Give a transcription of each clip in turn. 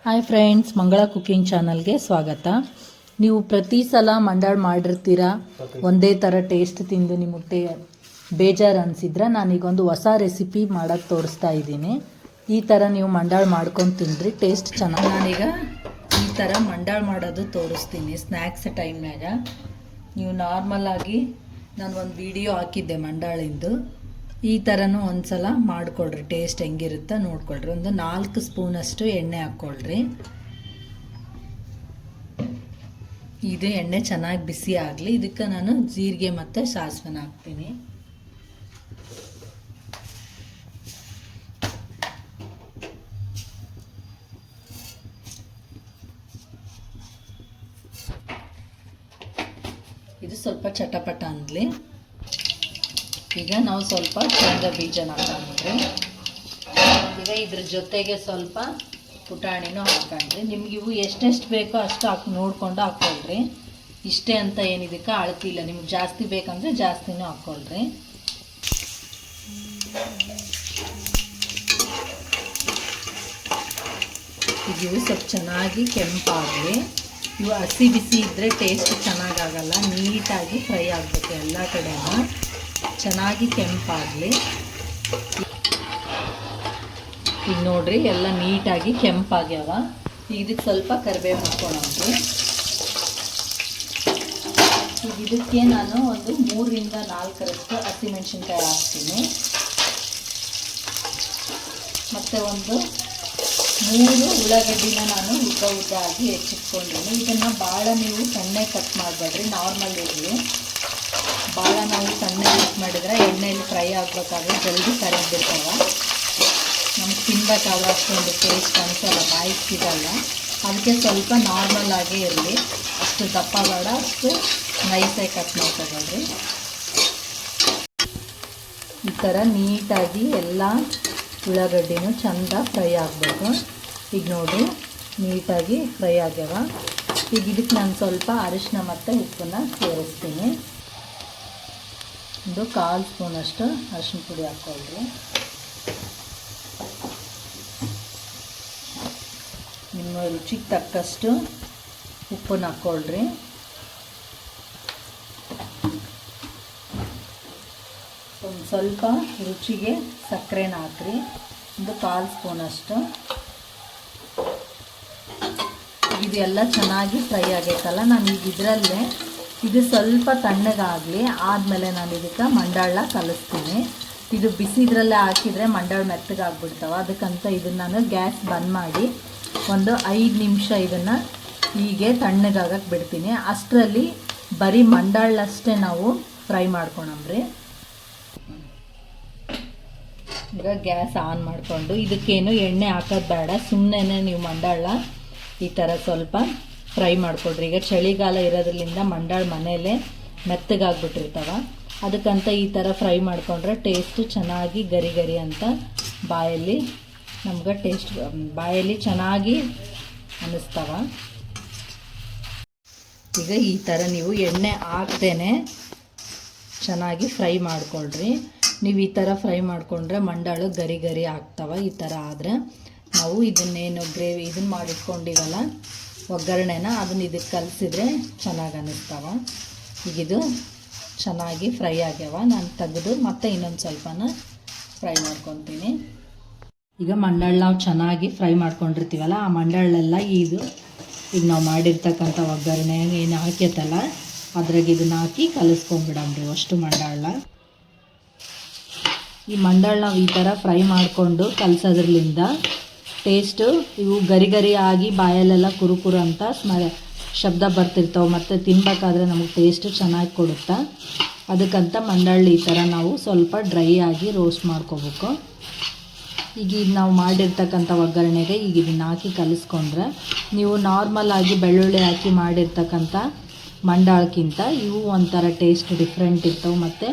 Hi friends, ಮಂಗಳ cooking ಚಾನಲ್ಗೆ ಸ್ವಾಗತ. ನೀವು ಪ್ರತಿ ಸಲ ಮಂಡಾಳು ಮಾಡಿರ್ತೀರ, ಒಂದೇ ಥರ ಟೇಸ್ಟ್ ತಿಂದು ನಿಮಗೆ ಬೇಜಾರು ಅನಿಸಿದ್ರೆ ನಾನೀಗೊಂದು ಹೊಸ ರೆಸಿಪಿ ಮಾಡೋಕ್ಕೆ ತೋರಿಸ್ತಾ ಇದ್ದೀನಿ. ಈ ಥರ ನೀವು ಮಂಡಾಳು ಮಾಡ್ಕೊಂಡು ತಿಂದ್ರಿ ಟೇಸ್ಟ್ ಚೆನ್ನಾಗಿ. ನಾನೀಗ ಈ ಥರ ಮಂಡಾಳು ಮಾಡೋದು ತೋರಿಸ್ತೀನಿ ಸ್ನ್ಯಾಕ್ಸ್ ಟೈಮ್ನಾಗ. ನೀವು ನಾರ್ಮಲಾಗಿ ನಾನು ಒಂದು ವಿಡಿಯೋ ಹಾಕಿದ್ದೆ ಮಂಡಾಳಿಂದು. ಈ ಥರನೂ ಒಂದು ಸಲ ಮಾಡಿಕೊಡ್ರಿ, ಟೇಸ್ಟ್ ಹೆಂಗಿರುತ್ತೆ ನೋಡ್ಕೊಳ್ರಿ. ಒಂದು 4 ಸ್ಪೂನಷ್ಟು ಎಣ್ಣೆ ಹಾಕ್ಕೊಳ್ರಿ. ಇದು ಎಣ್ಣೆ ಚೆನ್ನಾಗಿ ಬಿಸಿ ಆಗಲಿ. ಇದಕ್ಕೆ ನಾನು ಜೀರಿಗೆ ಮತ್ತು ಸಾಸಿವೆನ ಹಾಕ್ತೀನಿ. ಇದು ಸ್ವಲ್ಪ ಚಟಪಟ ಅಂದ್ಲಿ. ಈಗ ನಾವು ಸ್ವಲ್ಪ ಶೇಂಗಾ ಬೀಜನ ಹಾಕೊಂಡ್ರಿ. ಈಗ ಇದ್ರ ಜೊತೆಗೆ ಸ್ವಲ್ಪ ಪುಟಾಣಿನೂ ಹಾಕೊಂಡ್ರಿ. ನಿಮ್ಗೆ ಇವು ಎಷ್ಟೆಷ್ಟು ಬೇಕೋ ಅಷ್ಟು ನೋಡ್ಕೊಂಡು ಹಾಕ್ಕೊಳ್ರಿ. ಇಷ್ಟೇ ಅಂತ ಏನಿದಕ್ಕೆ ಅಳತಿಲ್ಲ. ನಿಮ್ಗೆ ಜಾಸ್ತಿ ಬೇಕಂದರೆ ಜಾಸ್ತಿನೂ ಹಾಕ್ಕೊಳ್ರಿ. ಈಗ ಇವು ಸ್ವಲ್ಪ ಚೆನ್ನಾಗಿ ಕೆಂಪಾಗಲಿ. ಇವು ಹಸಿ ಬಿಸಿ ಇದ್ದರೆ ಟೇಸ್ಟ್ ಚೆನ್ನಾಗಾಗಲ್ಲ. ನೀಟಾಗಿ ಫ್ರೈ ಆಗಬೇಕು, ಎಲ್ಲ ಕಡೆನೂ ಚೆನ್ನಾಗಿ ಕೆಂಪಾಗಲಿ. ಈಗ ನೋಡ್ರಿ, ಎಲ್ಲ ನೀಟಾಗಿ ಕೆಂಪಾಗ್ಯಾವ. ಈಗ ಇದಕ್ಕೆ ಸ್ವಲ್ಪ ಕರಿಬೇವು ಹಾಕ್ಕೊಳ್ಳೋಣ್ರಿ. ಈಗ ಇದಕ್ಕೆ ನಾನು ಒಂದು 3 ರಿಂದ 4 ಹಸಿಮೆಣಸಿನ್ಕಾಯಿ ಹಾಕ್ತೀನಿ. ಮತ್ತು ಒಂದು 3 ಉಳ್ಳಾಗಡ್ಡಿನ ನಾನು ಉದ್ದಾಗಿ ಹೆಚ್ಚಿಟ್ಕೊಂಡಿದ್ದೀನಿ. ಇದನ್ನು ಭಾಳ ನೀವು ಸಣ್ಣ ಕಟ್ ಮಾಡಬೇಡ್ರಿ, ನಾರ್ಮಲ್ ಇರಲಿ. ಭಾಳ ನಾವು ಸಣ್ಣ ಯೂಸ್ ಮಾಡಿದರೆ ಎಣ್ಣೆಯಲ್ಲಿ ಫ್ರೈ ಆಗಬೇಕಾದ್ರೆ ಜಲ್ದಿ ಕರಿಬಿಡ್ತಾವೆ. ನಮ್ಗೆ ತಿನ್ಬೇಕಾದ್ರೆ ಅಷ್ಟೊಂದು ಟೇಸ್ಟ್ ಅನಿಸಲ್ಲ, ಬಾಯಿಗೆ ಸಿಗಲ್ಲ. ಅದಕ್ಕೆ ಸ್ವಲ್ಪ ನಾರ್ಮಲ್ ಆಗೇ ಇರಲಿ. ಅಷ್ಟು ದಪ್ಪ ಬೇಡ, ಅಷ್ಟು ನೈಸಾಗಿ ಕಟ್ ಮಾಡ್ಕೊಳ್ರಿ. ಈ ಥರ ನೀಟಾಗಿ ಎಲ್ಲ ಉಳ್ಳಾಗಡ್ಡಿನೂ ಚೆಂದ ಫ್ರೈ ಆಗಬೇಕು. ಈಗ ನೋಡಿ, ನೀಟಾಗಿ ಫ್ರೈ ಆಗ್ಯಾವ. ಈಗ ಇದಕ್ಕೆ ನಾನು ಸ್ವಲ್ಪ ಅರಿಶಿನ ಮತ್ತು ಉಪ್ಪನ್ನು ಸೇರಿಸ್ತೀನಿ. ಒಂದು 1/4 ಸ್ಪೂನಷ್ಟು ಅರಿಶಿನ ಪುಡಿ ಹಾಕ್ಕೊಳ್ರಿ. ನಿಮ್ಮ ರುಚಿಗೆ ತಕ್ಕಷ್ಟು ಉಪ್ಪನ್ನು ಹಾಕ್ಕೊಳ್ರಿ. ಒಂದು ಸ್ವಲ್ಪ ರುಚಿಗೆ ಸಕ್ಕರೆನ ಹಾಕ್ರಿ, ಒಂದು 1/4 ಸ್ಪೂನಷ್ಟು. ಇದೆಲ್ಲ ಚೆನ್ನಾಗಿ ಫ್ರೈ ಆಗೈತಲ್ಲ. ನಾನು ಈಗ ಇದರಲ್ಲೇ ಇದು ಸ್ವಲ್ಪ ತಣ್ಣಗಾಗಲಿ, ಆದಮೇಲೆ ನಾನು ಇದಕ್ಕೆ ಮಂಡಾಳನ್ನ ಕಲಿಸ್ತೀನಿ. ಇದು ಬಿಸಿದ್ರಲ್ಲೇ ಹಾಕಿದರೆ ಮಂಡಾಳು ಮೆತ್ತಗಾಗ್ಬಿಡ್ತಾವೆ. ಅದಕ್ಕಂತ ಇದನ್ನು ನಾನು ಗ್ಯಾಸ್ ಬಂದ್ ಮಾಡಿ ಒಂದು 5 ನಿಮಿಷ ಇದನ್ನು ಹೀಗೆ ತಣ್ಣಗಾಗಕ್ಕೆ ಬಿಡ್ತೀನಿ. ಅಷ್ಟರಲ್ಲಿ ಬರೀ ಮಂಡಾಳಷ್ಟೇ ನಾವು ಫ್ರೈ ಮಾಡ್ಕೊಳಮ್ರಿ. ಈಗ ಗ್ಯಾಸ್ ಆನ್ ಮಾಡಿಕೊಂಡು ಇದಕ್ಕೇನು ಎಣ್ಣೆ ಹಾಕೋದು ಬೇಡ, ಸುಮ್ಮನೆ ನೀವು ಮಂಡಾಳನ್ನ ಈ ಥರ ಸ್ವಲ್ಪ ಫ್ರೈ ಮಾಡಿಕೊಡ್ರಿ. ಈಗ ಚಳಿಗಾಲ ಇರೋದ್ರಿಂದ ಮಂಡಾಳು ಮನೆಯಲ್ಲೇ ಮೆತ್ತಗಾಗ್ಬಿಟ್ಟಿರ್ತಾವ. ಅದಕ್ಕಂತ ಈ ಥರ ಫ್ರೈ ಮಾಡಿಕೊಂಡ್ರೆ ಟೇಸ್ಟು ಚೆನ್ನಾಗಿ ಗರಿ ಗರಿ ಅಂತ ಬಾಯಲ್ಲಿ ನಮ್ಗೆ ಬಾಯಲ್ಲಿ ಚೆನ್ನಾಗಿ ಅನ್ನಿಸ್ತಾವ. ಈಗ ಈ ಥರ ನೀವು ಎಣ್ಣೆ ಹಾಕ್ತೇನೆ ಚೆನ್ನಾಗಿ ಫ್ರೈ ಮಾಡಿಕೊಳ್ರಿ. ನೀವು ಈ ಥರ ಫ್ರೈ ಮಾಡಿಕೊಂಡ್ರೆ ಮಂಡಾಳು ಗರಿ ಗರಿ ಆಗ್ತಾವೆ. ಈ ಥರ ಆದರೆ ನಾವು ಇದನ್ನೇನು ಗ್ರೇವಿ ಇದನ್ನು ಮಾಡಿಟ್ಕೊಂಡಿವಲ್ಲ ಒಗ್ಗರಣೆನ, ಅದನ್ನ ಇದಕ್ಕೆ ಕಲಸಿದ್ರೆ ಚೆನ್ನಾಗಿ ಅನ್ನಿಸ್ತಾವ. ಈಗ ಇದು ಚೆನ್ನಾಗಿ ಫ್ರೈ ಆಗ್ಯಾವ. ನಾನು ತೆಗೆದು ಮತ್ತೆ ಇನ್ನೊಂದು ಸ್ವಲ್ಪನ ಫ್ರೈ ಮಾಡ್ಕೊತೀನಿ. ಈಗ ಮಂಡಾಳು ನಾವು ಚೆನ್ನಾಗಿ ಫ್ರೈ ಮಾಡ್ಕೊಂಡಿರ್ತೀವಲ್ಲ, ಆ ಮಂಡಾಳೆಲ್ಲ ಈಗ ನಾವು ಮಾಡಿರ್ತಕ್ಕಂಥ ಒಗ್ಗರಣೆ ಏನು ಹಾಕ್ಯತ್ತಲ್ಲ ಅದ್ರಾಗ ಇದನ್ನ ಹಾಕಿ ಕಲಿಸ್ಕೊಂಡ್ಬಿಡಮ್ರಿ ಅಷ್ಟು ಮಂಡಾಳನ್ನ. ಈ ಮಂಡಾಳು ನಾವು ಈ ಥರ ಫ್ರೈ ಮಾಡಿಕೊಂಡು ಕಲಸೋದ್ರಲ್ಲಿಂದ ಟೇಸ್ಟು ಇವು ಗರಿ ಗರಿ ಆಗಿ ಬಾಯಲ್ಲೆಲ್ಲ ಕುರುಕುರು ಅಂತ ಶಬ್ದ ಬರ್ತಿರ್ತಾವೆ. ಮತ್ತು ತಿನ್ಬೇಕಾದ್ರೆ ನಮಗೆ ಟೇಸ್ಟು ಚೆನ್ನಾಗಿ ಕೊಡುತ್ತೆ. ಅದಕ್ಕಂತ ಮಂಡಾಳು ಈ ಥರ ನಾವು ಸ್ವಲ್ಪ ಡ್ರೈ ಆಗಿ ರೋಸ್ಟ್ ಮಾಡ್ಕೋಬೇಕು. ಈಗ ನಾವು ಮಾಡಿರ್ತಕ್ಕಂಥ ಒಗ್ಗರಣೆಗೆ ಈಗ ಇದನ್ನು ಹಾಕಿ ಕಲಿಸ್ಕೊಂಡ್ರೆ, ನೀವು ನಾರ್ಮಲ್ ಆಗಿ ಬೆಳ್ಳುಳ್ಳಿ ಹಾಕಿ ಮಾಡಿರ್ತಕ್ಕಂಥ ಮಂಡಾಳಕ್ಕಿಂತ ಇವು ಒಂಥರ ಟೇಸ್ಟ್ ಡಿಫ್ರೆಂಟ್ ಇರ್ತವೆ ಮತ್ತು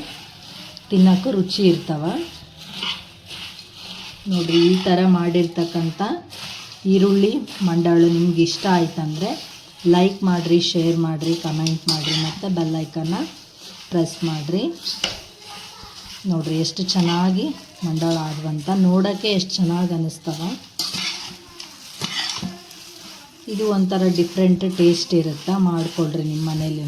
ತಿನ್ನೋಕ್ಕೂ ರುಚಿ ಇರ್ತವೆ. ನೋಡಿರಿ, ಈ ಥರ ಮಾಡಿರ್ತಕ್ಕಂಥ ಈರುಳ್ಳಿ ಮಂಡಾಳು ನಿಮ್ಗೆ ಇಷ್ಟ ಆಯ್ತಂದರೆ ಲೈಕ್ ಮಾಡಿರಿ, ಶೇರ್ ಮಾಡಿರಿ, ಕಮೆಂಟ್ ಮಾಡಿರಿ ಮತ್ತು ಬೆಲ್ ಐಕನ್ನ ಪ್ರೆಸ್ ಮಾಡಿರಿ. ನೋಡಿರಿ ಎಷ್ಟು ಚೆನ್ನಾಗಿ ಮಂಡಾಳು ಆಡುವಂತ, ನೋಡೋಕ್ಕೆ ಎಷ್ಟು ಚೆನ್ನಾಗಿ ಅನ್ನಿಸ್ತವೆ. ಇದು ಒಂಥರ ಡಿಫ್ರೆಂಟ್ ಟೇಸ್ಟ್ ಇರುತ್ತೆ, ಮಾಡಿಕೊಡ್ರಿ ನಿಮ್ಮ ಮನೇಲೂ.